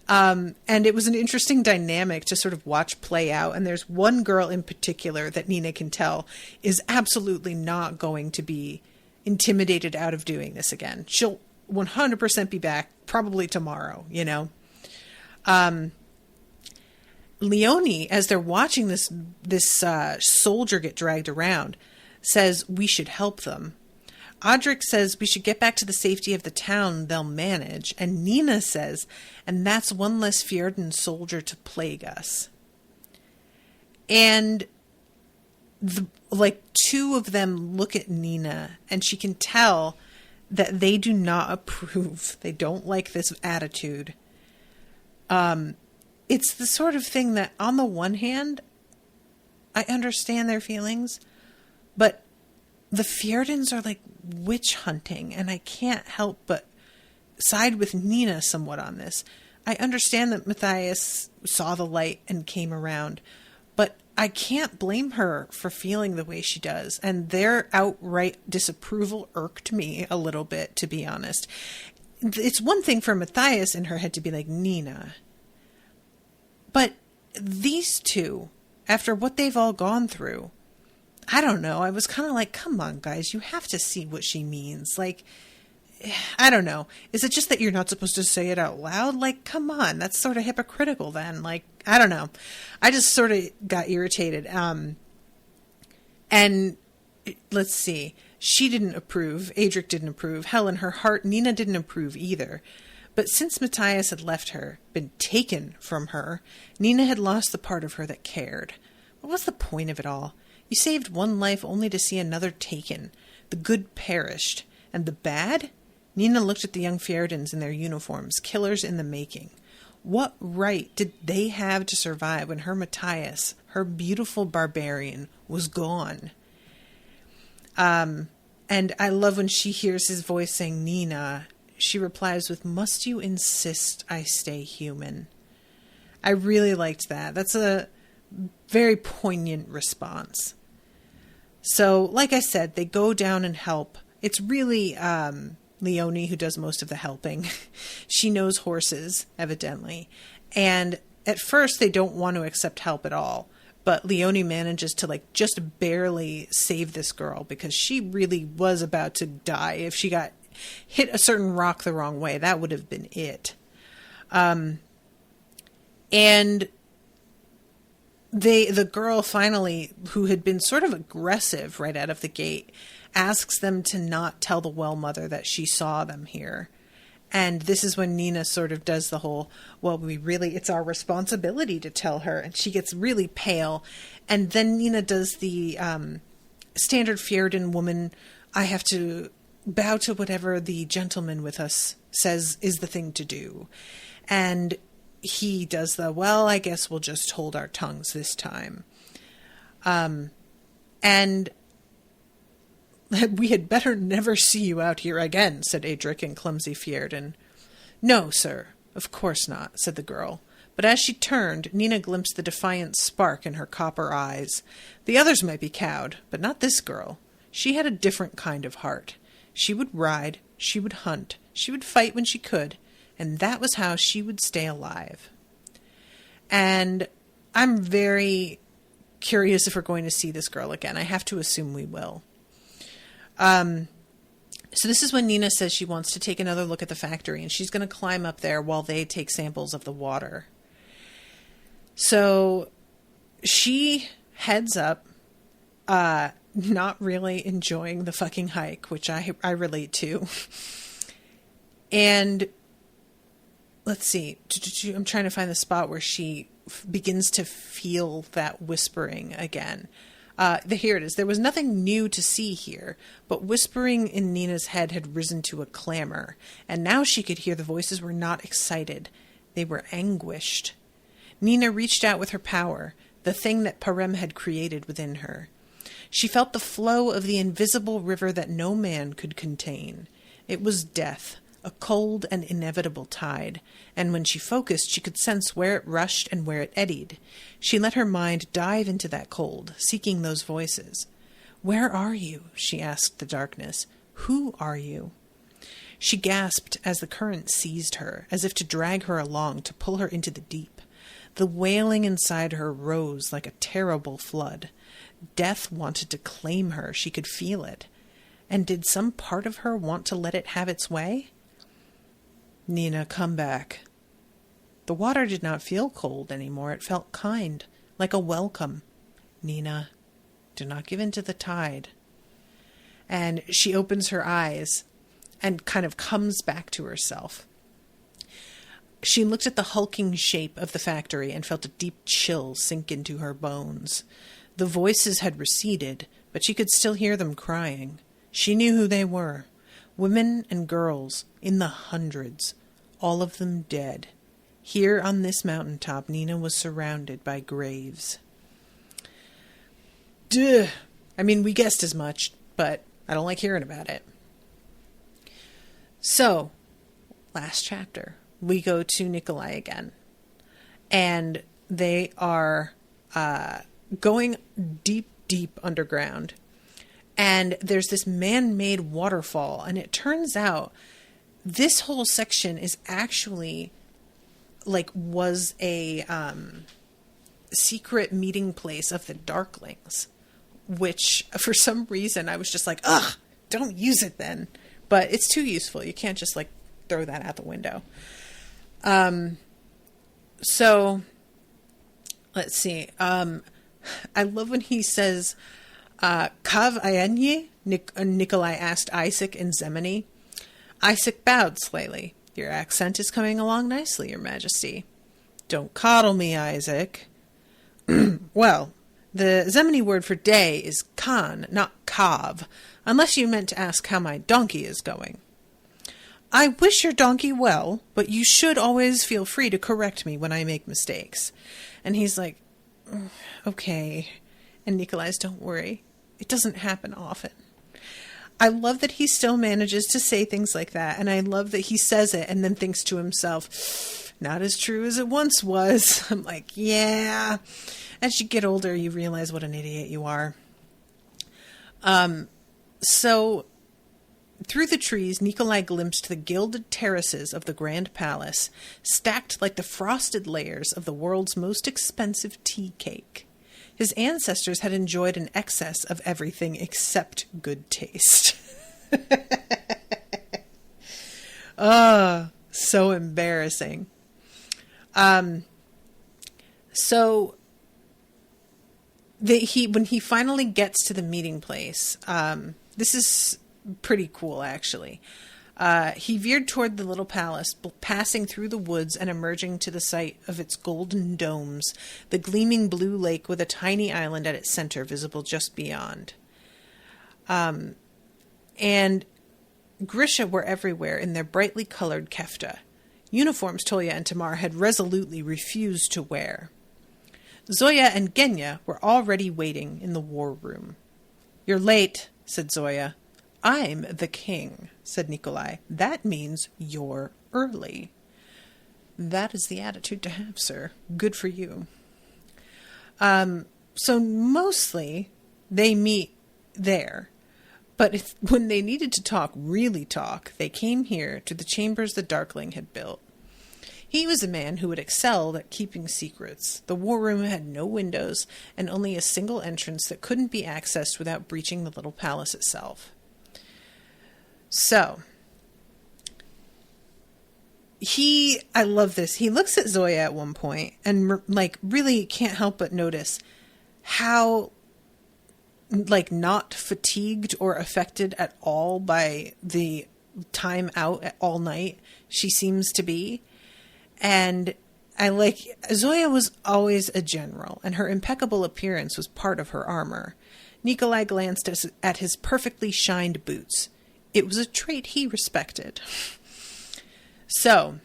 Speaker 2: And it was an interesting dynamic to sort of watch play out. And there's one girl in particular that Nina can tell is absolutely not going to be intimidated out of doing this again. She'll 100% be back probably tomorrow, Leonie, as they're watching this soldier get dragged around, says we should help them. Audric says we should get back to the safety of the town, they'll manage. And Nina says, and that's one less Fjordan soldier to plague us. And two of them look at Nina, and she can tell that they do not approve. They don't like this attitude. It's the sort of thing that, on the one hand, I understand their feelings, but the Fjordans are like witch hunting, and I can't help but side with Nina somewhat on this. I understand that Matthias saw the light and came around, but I can't blame her for feeling the way she does, and their outright disapproval irked me a little bit, to be honest. It's one thing for Matthias in her head to be like, Nina. But these two, after what they've all gone through, I don't know. I was kind of like, come on, guys, you have to see what she means. Like, I don't know. Is it just that you're not supposed to say it out loud? Like, come on, that's sort of hypocritical then. Like, I don't know. I just sort of got irritated. And let's see. She didn't approve. Adric didn't approve. Hell, in her heart, Nina didn't approve either. But since Matthias had left her, been taken from her, Nina had lost the part of her that cared. What was the point of it all? You saved one life only to see another taken. The good perished. And the bad? Nina looked at the young Fjordans in their uniforms, killers in the making. What right did they have to survive when her Matthias, her beautiful barbarian, was gone? And I love when she hears his voice saying, Nina. She replies with, must you insist I stay human? I really liked that. That's a very poignant response. So, like I said, they go down and help. It's really Leonie who does most of the helping. She knows horses, evidently. And at first, they don't want to accept help at all. But Leonie manages to, just barely save this girl because she really was about to die. If she got hit a certain rock the wrong way, that would have been it. And the girl finally, who had been sort of aggressive right out of the gate, asks them to not tell the well mother that she saw them here. And this is when Nina sort of does the whole, well, it's our responsibility to tell her. And she gets really pale. And then Nina does the standard Fjordan woman, I have to bow to whatever the gentleman with us says is the thing to do. And he does well, I guess we'll just hold our tongues this time. And we had better never see you out here again, said Adric in clumsy Fjordan. No, sir, of course not, said the girl. But as she turned, Nina glimpsed the defiant spark in her copper eyes. The others might be cowed, but not this girl. She had a different kind of heart. She would ride, she would hunt, she would fight when she could, and that was how she would stay alive. And I'm very curious if we're going to see this girl again. I have to assume we will. So this is when Nina says she wants to take another look at the factory, and she's going to climb up there while they take samples of the water. So she heads up, not really enjoying the fucking hike, which I relate to. And let's see, I'm trying to find the spot where she begins to feel that whispering again. Here it is. There was nothing new to see here, but whispering in Nina's head had risen to a clamor, and now she could hear the voices were not excited. They were anguished. Nina reached out with her power, the thing that Parem had created within her. She felt the flow of the invisible river that no man could contain. It was death, a cold and inevitable tide, and when she focused, she could sense where it rushed and where it eddied. She let her mind dive into that cold, seeking those voices. "Where are you?" she asked the darkness. "Who are you?" She gasped as the current seized her, as if to drag her along, to pull her into the deep. The wailing inside her rose like a terrible flood. Death wanted to claim her. She could feel it. And did some part of her want to let it have its way? "Nina, come back." The water did not feel cold anymore. It felt kind, like a welcome. Nina, do not give in to the tide. And she opens her eyes and kind of comes back to herself. She looked at the hulking shape of the factory and felt a deep chill sink into her bones. The voices had receded, but she could still hear them crying. She knew who they were. Women and girls, in the hundreds, all of them dead. Here on this mountaintop, Nina was surrounded by graves. Duh! I mean, we guessed as much, but I don't like hearing about it. So, last chapter, we go to Nikolai again. And they are going deep, deep underground. And there's this man-made waterfall. And it turns out this whole section is actually, was a secret meeting place of the Darklings. Which, for some reason, I was just like, ugh, don't use it then. But it's too useful. You can't just, throw that out the window. So, let's see. I love when he says, Kav ayenye? Nikolai asked Isaac in Zemeni. Isaac bowed slightly. Your accent is coming along nicely, Your Majesty. Don't coddle me, Isaac. Well, the Zemeni word for day is Khan, not Kav, unless you meant to ask how my donkey is going. I wish your donkey well, but you should always feel free to correct me when I make mistakes. And he's like, okay. And Nikolai's, don't worry. It doesn't happen often. I love that he still manages to say things like that. And I love that he says it and then thinks to himself, not as true as it once was. I'm like, yeah. As you get older, you realize what an idiot you are. So, through the trees, Nikolai glimpsed the gilded terraces of the Grand Palace, stacked like the frosted layers of the world's most expensive tea cake. His ancestors had enjoyed an excess of everything except good taste. So embarrassing. So when he finally gets to the meeting place, this is pretty cool, actually. He veered toward the little palace, passing through the woods and emerging to the sight of its golden domes, the gleaming blue lake with a tiny island at its center visible just beyond. And Grisha were everywhere in their brightly colored kefta, uniforms Toya and Tamar had resolutely refused to wear. Zoya and Genya were already waiting in the war room. You're late, said Zoya. I'm the king, said Nikolai. That means you're early. That is the attitude to have, sir. Good for you. So mostly they meet there. But when they needed to talk, really talk, they came here to the chambers the Darkling had built. He was a man who had excelled at keeping secrets. The war room had no windows and only a single entrance that couldn't be accessed without breaching the little palace itself. So, I love this. He looks at Zoya at one point and really can't help but notice how not fatigued or affected at all by the time out all night she seems to be. And Zoya was always a general, and her impeccable appearance was part of her armor. Nikolai glanced at his perfectly shined boots. It was a trait he respected. So,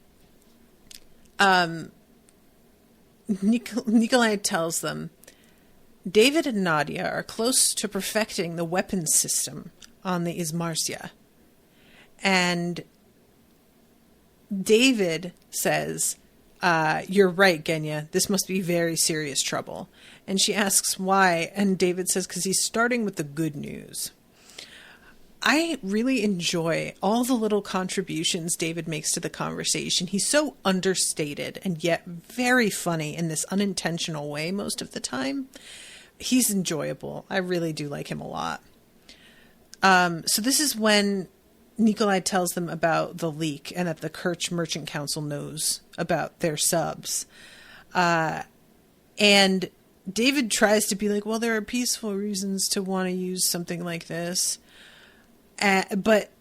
Speaker 2: Nikolai tells them, David and Nadia are close to perfecting the weapons system on the Izmarsya. And David says, you're right, Genya. This must be very serious trouble. And she asks why, and David says, because he's starting with the good news. I really enjoy all the little contributions David makes to the conversation. He's so understated and yet very funny in this unintentional way most of the time. He's enjoyable. I really do like him a lot. So this is when Nikolai tells them about the leak and that the Kerch Merchant Council knows about their subs. And David tries to be like, well, there are peaceful reasons to want to use something like this. But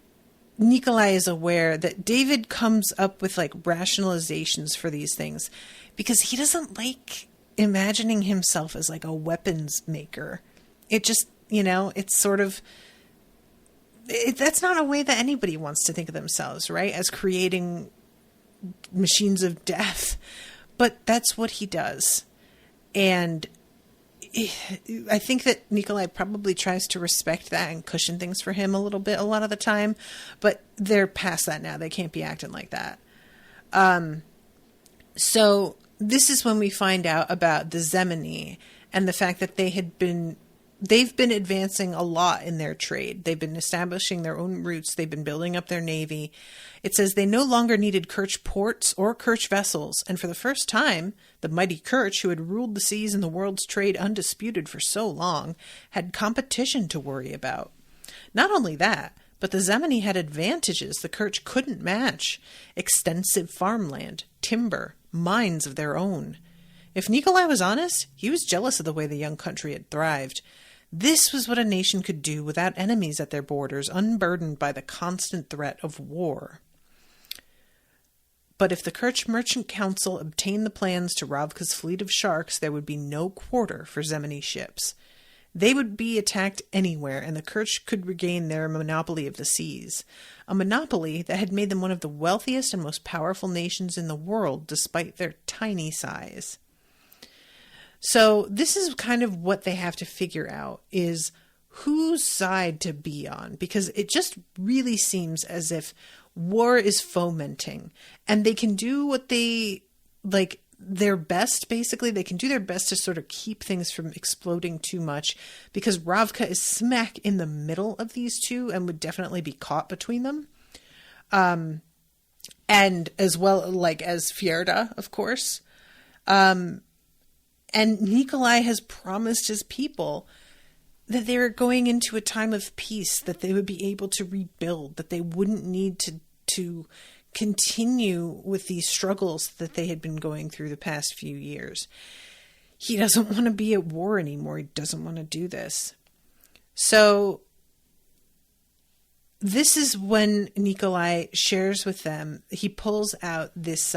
Speaker 2: Nikolai is aware that David comes up with like rationalizations for these things because he doesn't like imagining himself as like a weapons maker. It just, it's sort of, that's not a way that anybody wants to think of themselves, right? As creating machines of death. But that's what he does. And I think that Nikolai probably tries to respect that and cushion things for him a little bit a lot of the time, but they're past that now. They can't be acting like that. So this is when we find out about the Zemeni and the fact that they've been advancing a lot in their trade. They've been establishing their own routes. They've been building up their navy. It says they no longer needed Kerch ports or Kerch vessels, and for the first time, the mighty Kerch, who had ruled the seas and the world's trade undisputed for so long, had competition to worry about. Not only that, but the Zemeni had advantages the Kerch couldn't match: extensive farmland, timber, mines of their own. If Nikolai was honest, he was jealous of the way the young country had thrived. This was what a nation could do without enemies at their borders, unburdened by the constant threat of war. But if the Kerch Merchant Council obtained the plans to Ravka's fleet of sharks, there would be no quarter for Zemeni ships. They would be attacked anywhere, and the Kerch could regain their monopoly of the seas, a monopoly that had made them one of the wealthiest and most powerful nations in the world, despite their tiny size. So this is kind of what they have to figure out, is whose side to be on, because it just really seems as if war is fomenting, and they can do what they like their best. Basically, they can do their best to sort of keep things from exploding too much, because Ravka is smack in the middle of these two and would definitely be caught between them. And as well, like, as Fjerda, of course. And Nikolai has promised his people that they were going into a time of peace, that they would be able to rebuild, that they wouldn't need to continue with these struggles that they had been going through the past few years. He doesn't want to be at war anymore. He doesn't want to do this. So this is when Nikolai shares with them, he pulls out this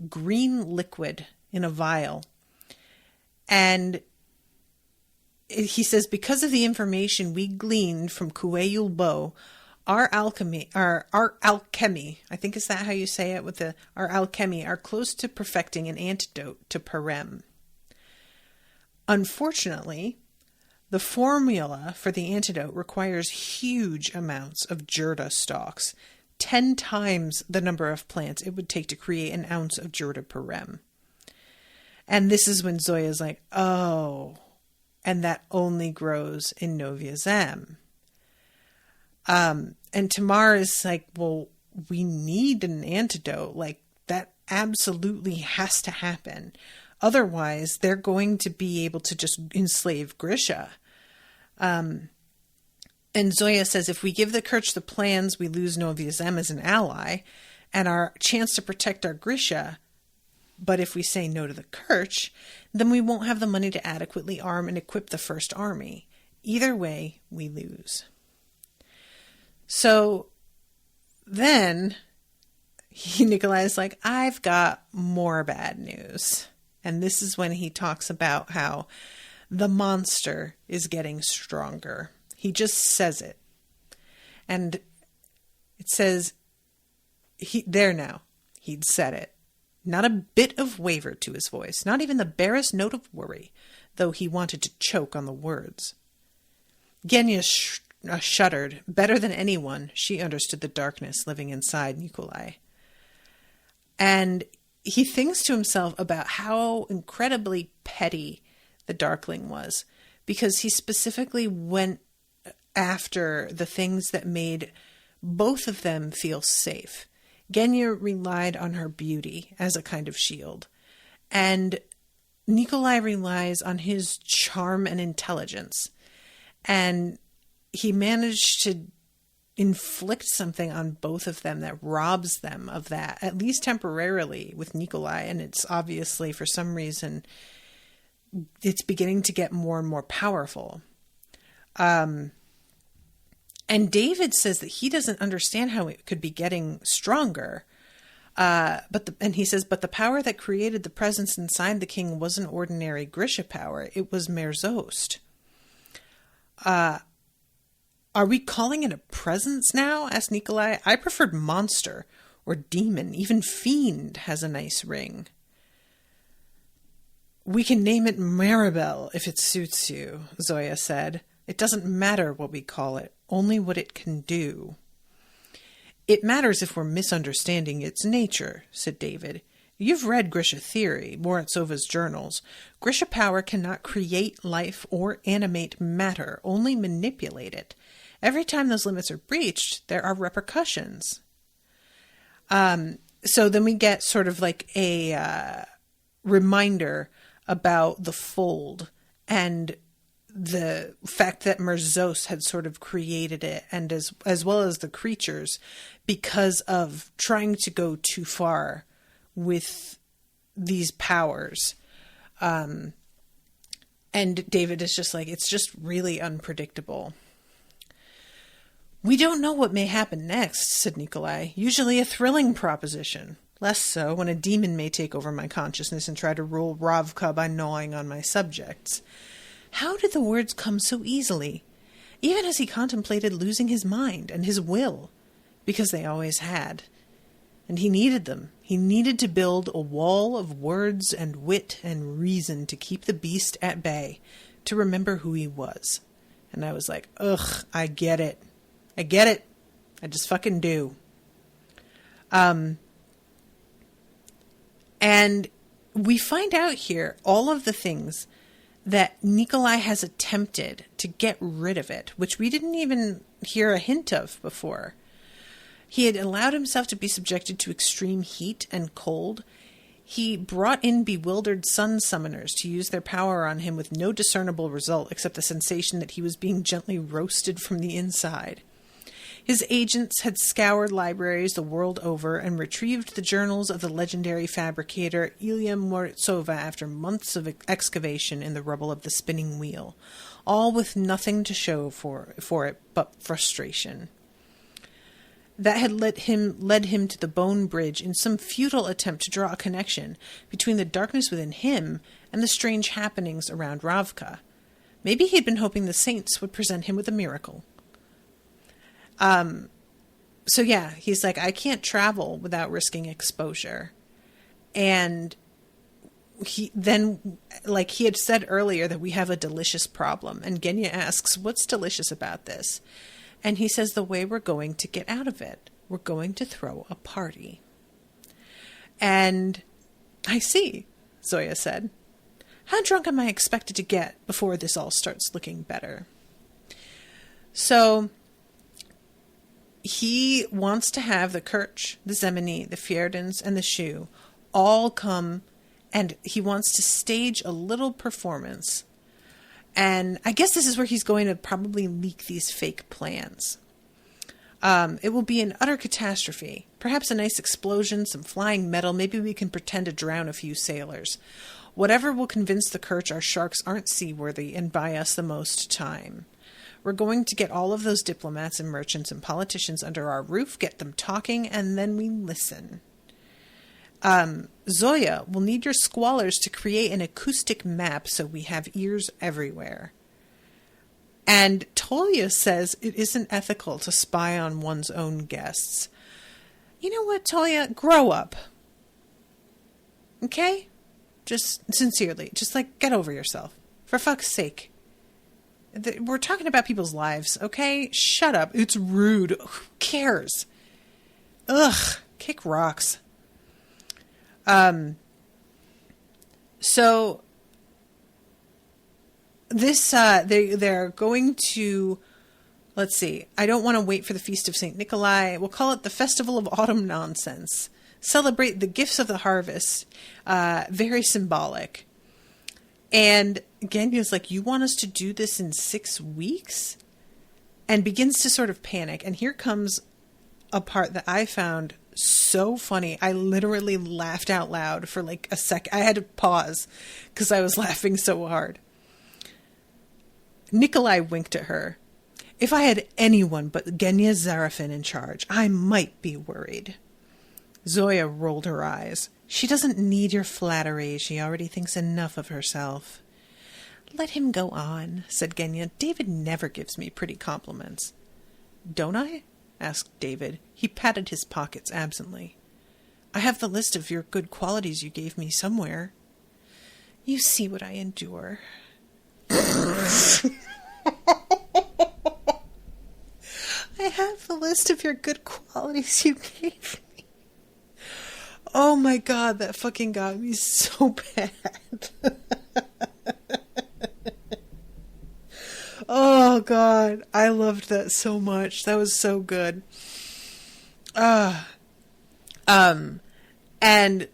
Speaker 2: green liquid in a vial. And he says, because of the information we gleaned from Kueyul Bo, our alchemy, I think is that how you say it, with our alchemy, are close to perfecting an antidote to Parem. Unfortunately, the formula for the antidote requires huge amounts of Jurda stalks, 10 times the number of plants it would take to create an ounce of Jurda Parem. And this is when Zoya's like, oh, and that only grows in Novia Zem. And Tamar is like, well, we need an antidote. Like, that absolutely has to happen. Otherwise, they're going to be able to just enslave Grisha. And Zoya says, if we give the Kerch the plans, we lose Novia Zem as an ally and our chance to protect our Grisha. But if we say no to the Kerch, then we won't have the money to adequately arm and equip the first army. Either way, we lose. So then Nikolai is like, I've got more bad news. And this is when he talks about how the monster is getting stronger. He just says it. And it says, there now, he'd said it. Not a bit of waver to his voice, not even the barest note of worry, though he wanted to choke on the words. Genya shuddered. Better than anyone, she understood the darkness living inside Nikolai. And he thinks to himself about how incredibly petty the Darkling was, because he specifically went after the things that made both of them feel safe. Genya relied on her beauty as a kind of shield, and Nikolai relies on his charm and intelligence. And he managed to inflict something on both of them that robs them of that, at least temporarily with Nikolai. And it's obviously, for some reason, it's beginning to get more and more powerful. And David says that he doesn't understand how it could be getting stronger. And he says, but the power that created the presence inside the king wasn't ordinary Grisha power. It was Merzost. Are we calling it a presence now? Asked Nikolai. I preferred monster or demon. Even fiend has a nice ring. We can name it Maribel if it suits you, Zoya said. It doesn't matter what we call it, only what it can do. It matters if we're misunderstanding its nature, said David. You've read Grisha theory, Morozsova's journals. Grisha power cannot create life or animate matter, only manipulate it. Every time those limits are breached, there are repercussions. So then we get sort of like a reminder about the fold and the fact that Merzos had sort of created it, and as well as the creatures, because of trying to go too far with these powers. And David is just like, it's just really unpredictable. We don't know what may happen next, said Nikolai. Usually a thrilling proposition. Less so when a demon may take over my consciousness and try to rule Ravka by gnawing on my subjects. How did the words come so easily? Even as he contemplated losing his mind and his will, because they always had. And he needed them. He needed to build a wall of words and wit and reason to keep the beast at bay, to remember who he was. And I was like, ugh, I get it. I get it. I just fucking do. And we find out here all of the things that Nikolai has attempted to get rid of it, which we didn't even hear a hint of before. He had allowed himself to be subjected to extreme heat and cold. He brought in bewildered sun summoners to use their power on him with no discernible result except the sensation that he was being gently roasted from the inside. His agents had scoured libraries the world over and retrieved the journals of the legendary fabricator Ilya Morozova after months of excavation in the rubble of the spinning wheel, all with nothing to show for it but frustration. That had led him to the Bone Bridge in some futile attempt to draw a connection between the darkness within him and the strange happenings around Ravka. Maybe he had been hoping the saints would present him with a miracle. So yeah, he's like, I can't travel without risking exposure. And he then, like he had said earlier, that we have a delicious problem. And Genya asks, what's delicious about this? And he says, the way we're going to get out of it. We're going to throw a party. And I see, Zoya said. How drunk am I expected to get before this all starts looking better? So he wants to have the Kirch, the Zemeni, the Fjerdans, and the Shu all come, and he wants to stage a little performance. And I guess this is where he's going to probably leak these fake plans. It will be an utter catastrophe. Perhaps a nice explosion, some flying metal. Maybe we can pretend to drown a few sailors. Whatever will convince the Kirch our sharks aren't seaworthy and buy us the most time. We're going to get all of those diplomats and merchants and politicians under our roof, get them talking, and then we listen. Zoya, we'll need your squallers to create an acoustic map so we have ears everywhere. And Tolia says it isn't ethical to spy on one's own guests. You know what, Tolia? Grow up. Okay? Just sincerely. Just like, get over yourself. For fuck's sake. We're talking about people's lives, okay? Shut up. It's rude. Who cares? Ugh. Kick rocks. So this, they're going to, let's see. I don't want to wait for the Feast of St. Nikolai. We'll call it the Festival of Autumn Nonsense. Celebrate the gifts of the harvest. Very symbolic. And Genya's like, you want us to do this in 6 weeks? and begins to sort of panic. And here comes a part that I found so funny. I literally laughed out loud for like a second. I had to pause because I was laughing so hard. Nikolai winked at her. If I had anyone but Genya Zarafin in charge, I might be worried. Zoya rolled her eyes. She doesn't need your flattery. She already thinks enough of herself. Let him go on, said Genya. David never gives me pretty compliments. Don't I? Asked David. He patted his pockets absently. I have the list of your good qualities you gave me somewhere. You see what I endure. I have the list of your good qualities you gave me. Oh my God, that fucking got me so bad. Oh God, I loved that so much. That was so good. And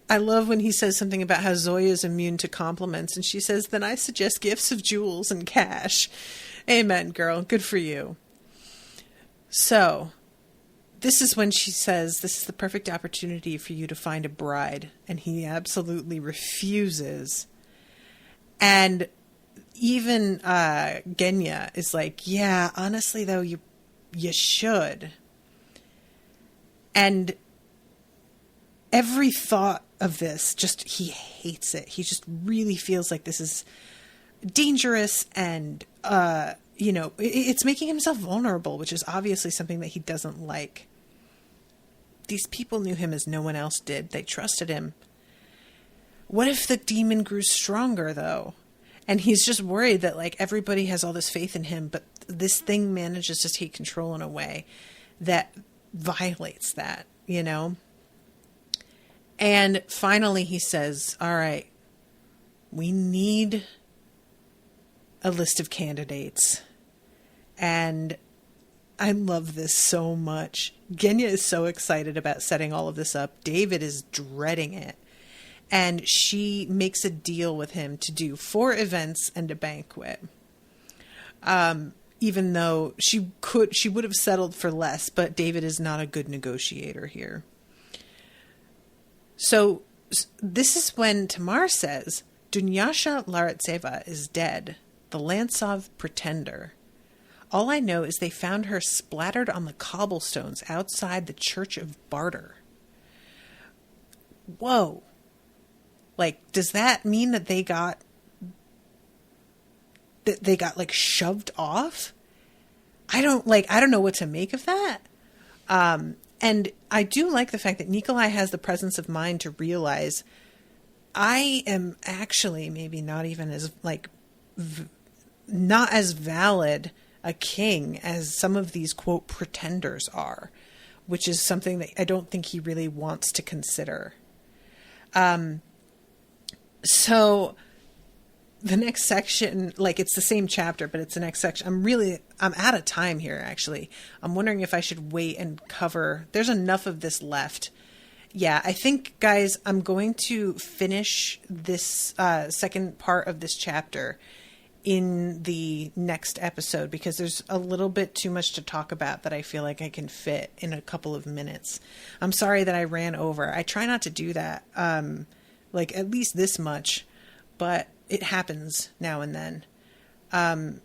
Speaker 2: I love when he says something about how Zoya is immune to compliments, and she says, then I suggest gifts of jewels and cash. Amen, girl. Good for you. So, this is when she says, this is the perfect opportunity for you to find a bride. And he absolutely refuses. And even Genya is like, yeah, honestly, though, you should. And every thought of this, just, he hates it. He just really feels like this is dangerous and, it's making himself vulnerable, which is obviously something that he doesn't like. These people knew him as no one else did. They trusted him. What if the demon grew stronger, though? And he's just worried that, like, everybody has all this faith in him, but this thing manages to take control in a way that violates that, you know? And finally he says, all right, we need a list of candidates. And I love this so much. Genya is so excited about setting all of this up. David is dreading it. And she makes a deal with him to do 4 events and a banquet. Even though she would have settled for less, but David is not a good negotiator here. So this is when Tamar says, Dunyasha Larentseva is dead, the Lantsov pretender. All I know is they found her splattered on the cobblestones outside the Church of Barter. Whoa. Like, does that mean that they got like shoved off? I don't know what to make of that. And I do like the fact that Nikolai has the presence of mind to realize I am actually maybe not even as not as valid a king as some of these, quote, pretenders are, which is something that I don't think he really wants to consider. So the next section, like, it's the same chapter, but it's the next section. I'm out of time here, actually. I'm wondering if I should wait and cover. There's enough of this left. Yeah, I think, guys, I'm going to finish this second part of this chapter in the next episode because there's a little bit too much to talk about that I feel like I can fit in a couple of minutes. I'm sorry that I ran over. I try not to do that, like at least this much, but it happens now and then.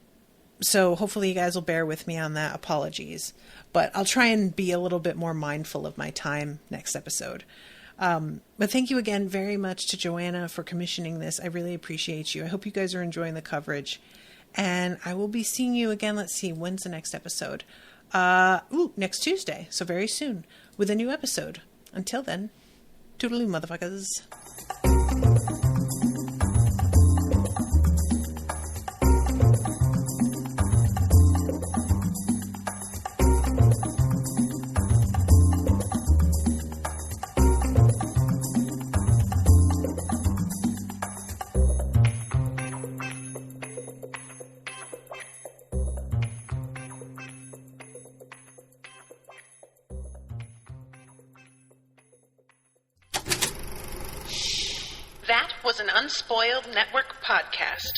Speaker 2: So hopefully you guys will bear with me on that. Apologies, but I'll try and be a little bit more mindful of my time next episode. But thank you again very much to Joanna for commissioning this. I really appreciate you. I hope you guys are enjoying the coverage, and I will be seeing you again. Let's see, when's the next episode? Next Tuesday. So very soon with a new episode. Until then, toodaloo, motherfuckers.
Speaker 1: That was an Unspoiled Network podcast.